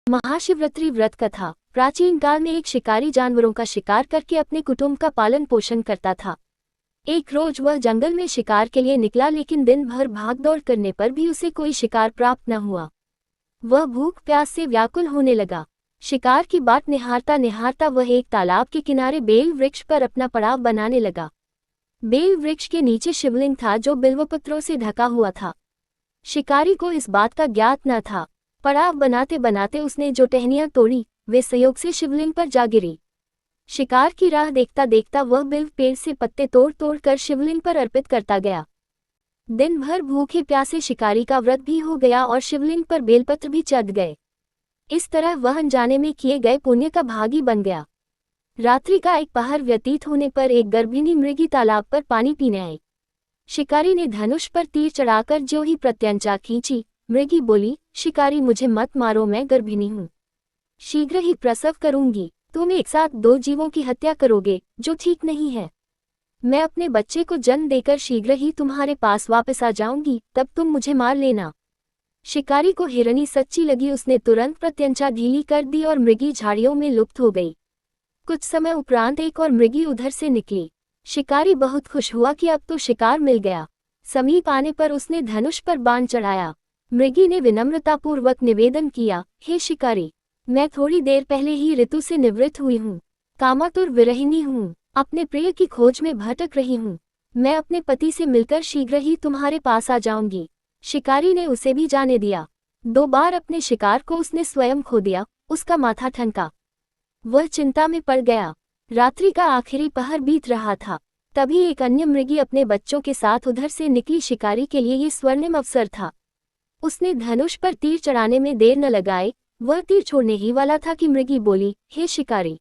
महाशिवरात्रि व्रत कथा। प्राचीन काल में एक शिकारी जानवरों का शिकार करके अपने कुटुंब का पालन पोषण करता था। एक रोज वह जंगल में शिकार के लिए निकला, लेकिन दिन भर भागदौड़ करने पर भी उसे कोई शिकार प्राप्त न हुआ। वह भूख प्यास से व्याकुल होने लगा। शिकार की बाट निहारता निहारता वह एक तालाब के किनारे बेल वृक्ष पर अपना पड़ाव बनाने लगा। बेल वृक्ष के नीचे शिवलिंग था जो बिल्वपत्रों से ढका हुआ था। शिकारी को इस बात का ज्ञात न था। पड़ाव बनाते बनाते उसने जो टहनियां तोड़ी वे संयोग से शिवलिंग पर जा गिरी। शिकार की राह देखता देखता वह बिल्व पेड़ से पत्ते तोड़ तोड़ कर शिवलिंग पर अर्पित करता गया। दिन भर भूखे प्यासे शिकारी का व्रत भी हो गया और शिवलिंग पर बेलपत्र भी चढ़ गए। इस तरह वह अनजाने में किए गए पुण्य का भागी बन गया। रात्रि का एक पहर व्यतीत होने पर एक गर्भिणी मृगी तालाब पर पानी पीने आई। शिकारी ने धनुष पर तीर चढ़ाकर जो ही प्रत्यंचा खींची, मृगी बोली, शिकारी मुझे मत मारो, मैं गर्भिणी हूँ, शीघ्र ही प्रसव करूंगी। तुम एक साथ दो जीवों की हत्या करोगे, जो ठीक नहीं है। मैं अपने बच्चे को जन्म देकर शीघ्र ही तुम्हारे पास वापस आ जाऊंगी, तब तुम मुझे मार लेना। शिकारी को हिरनी सच्ची लगी। उसने तुरंत प्रत्यंचा ढीली कर दी और मृगी झाड़ियों में लुप्त हो गई। कुछ समय उपरांत एक और मृगी उधर से निकली। शिकारी बहुत खुश हुआ कि अब तो शिकार मिल गया। समीप आने पर उसने धनुष पर बाण चढ़ाया। मृगी ने विनम्रतापूर्वक निवेदन किया, हे शिकारी, मैं थोड़ी देर पहले ही ऋतु से निवृत्त हुई हूँ, कामातुर विरहिणी हूँ, अपने प्रिय की खोज में भटक रही हूँ। मैं अपने पति से मिलकर शीघ्र ही तुम्हारे पास आ जाऊंगी। शिकारी ने उसे भी जाने दिया। 2 बार अपने शिकार को उसने स्वयं खो दिया। उसका माथा ठनका। वह चिंता में पड़ गया। रात्रि का आखिरी पहर बीत रहा था। तभी एक अन्य मृगी अपने बच्चों के साथ उधर से निकली। शिकारी के लिए ये स्वर्णिम अवसर था। उसने धनुष पर तीर चढ़ाने में देर न लगाए। वह तीर छोड़ने ही वाला था कि मृगी बोली, हे शिकारी,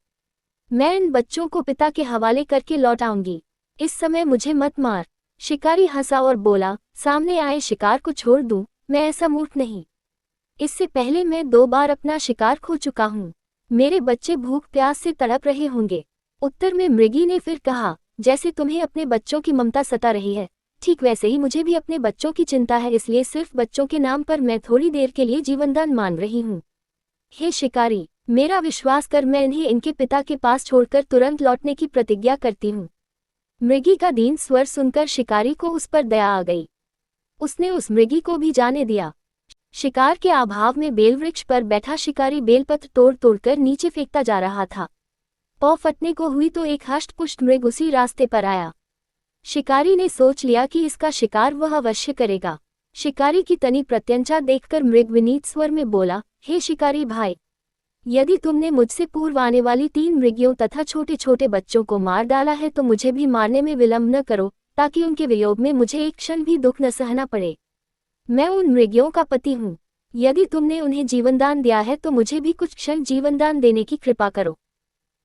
मैं इन बच्चों को पिता के हवाले करके लौट आऊंगी, इस समय मुझे मत मार। शिकारी हंसा और बोला, सामने आए शिकार को छोड़ दूं, मैं ऐसा मूर्ख नहीं। इससे पहले मैं 2 बार अपना शिकार खो चुका हूँ। मेरे बच्चे भूख प्यास से तड़प रहे होंगे। उत्तर में मृगी ने फिर कहा, जैसे तुम्हें अपने बच्चों की ममता सता रही है, ठीक वैसे ही मुझे भी अपने बच्चों की चिंता है, इसलिए सिर्फ बच्चों के नाम पर मैं थोड़ी देर के लिए जीवनदान मान रही हूँ। हे शिकारी, मेरा विश्वास कर, मैं इन्हें इनके पिता के पास छोड़कर तुरंत लौटने की प्रतिज्ञा करती हूँ। मृगी का दीन स्वर सुनकर शिकारी को उस पर दया आ गई। उसने उस मृगी को भी जाने दिया। शिकार के अभाव में बेलवृक्ष पर बैठा शिकारी बेलपत्र तोड़ तोड़कर नीचे फेंकता जा रहा था। पौ फटने को हुई तो एक हष्टपुष्ट मृग उसी रास्ते पर आया। शिकारी ने सोच लिया कि इसका शिकार वह अवश्य करेगा। शिकारी की तनी प्रत्यंचा देखकर मृग विनीत स्वर में बोला, हे शिकारी भाई, यदि तुमने मुझसे पूर्व आने वाली 3 मृगियों तथा छोटे छोटे बच्चों को मार डाला है तो मुझे भी मारने में विलंब न करो, ताकि उनके वियोग में मुझे एक क्षण भी दुख न सहना पड़े। मैं उन मृगियों का पति हूँ। यदि तुमने उन्हें जीवनदान दिया है तो मुझे भी कुछ क्षण जीवनदान देने की कृपा करो।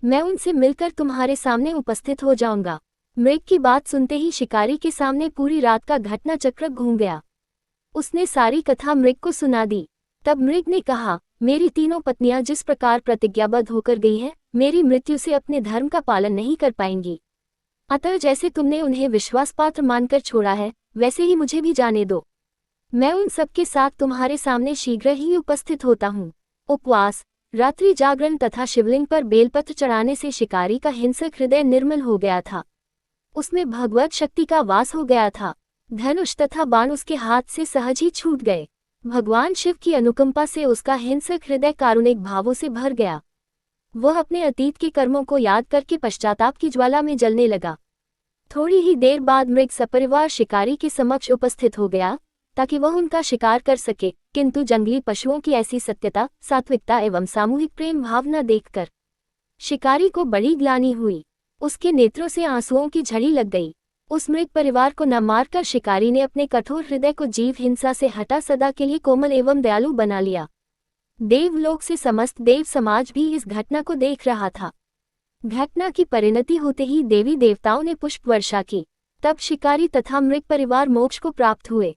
मैं उनसे मिलकर तुम्हारे सामने उपस्थित हो जाऊंगा। मृग की बात सुनते ही शिकारी के सामने पूरी रात का घटना चक्र घूम गया। उसने सारी कथा मृग को सुना दी। तब मृग ने कहा, मेरी 3 पत्नियां जिस प्रकार प्रतिज्ञाबद्ध होकर गई हैं, मेरी मृत्यु से अपने धर्म का पालन नहीं कर पाएंगी। अतः जैसे तुमने उन्हें विश्वासपात्र मानकर छोड़ा है, वैसे ही मुझे भी जाने दो। मैं उन सबके साथ तुम्हारे सामने शीघ्र ही उपस्थित होता हूँ। उपवास, रात्रि जागरण तथा शिवलिंग पर बेलपत्र चढ़ाने से शिकारी का हिंसक हृदय निर्मल हो गया था। उसमें भगवत शक्ति का वास हो गया था। धनुष तथा बाण उसके हाथ से सहज ही छूट गए। भगवान शिव की अनुकंपा से उसका हिंसक हृदय कारुणिक भावों से भर गया। वह अपने अतीत के कर्मों को याद करके पश्चाताप की ज्वाला में जलने लगा। थोड़ी ही देर बाद मृग सपरिवार शिकारी के समक्ष उपस्थित हो गया, ताकि वह उनका शिकार कर सके, किंतु जंगली पशुओं की ऐसी सत्यता, सात्विकता एवं सामूहिक प्रेम भावना देखकर शिकारी को बड़ी ग्लानि हुई। उसके नेत्रों से आंसुओं की झड़ी लग गई। उस मृग परिवार को न मारकर शिकारी ने अपने कठोर हृदय को जीव हिंसा से हटा सदा के लिए कोमल एवं दयालु बना लिया। देवलोक से समस्त देव समाज भी इस घटना को देख रहा था। घटना की परिणति होते ही देवी देवताओं ने पुष्प वर्षा की। तब शिकारी तथा मृग परिवार मोक्ष को प्राप्त हुए।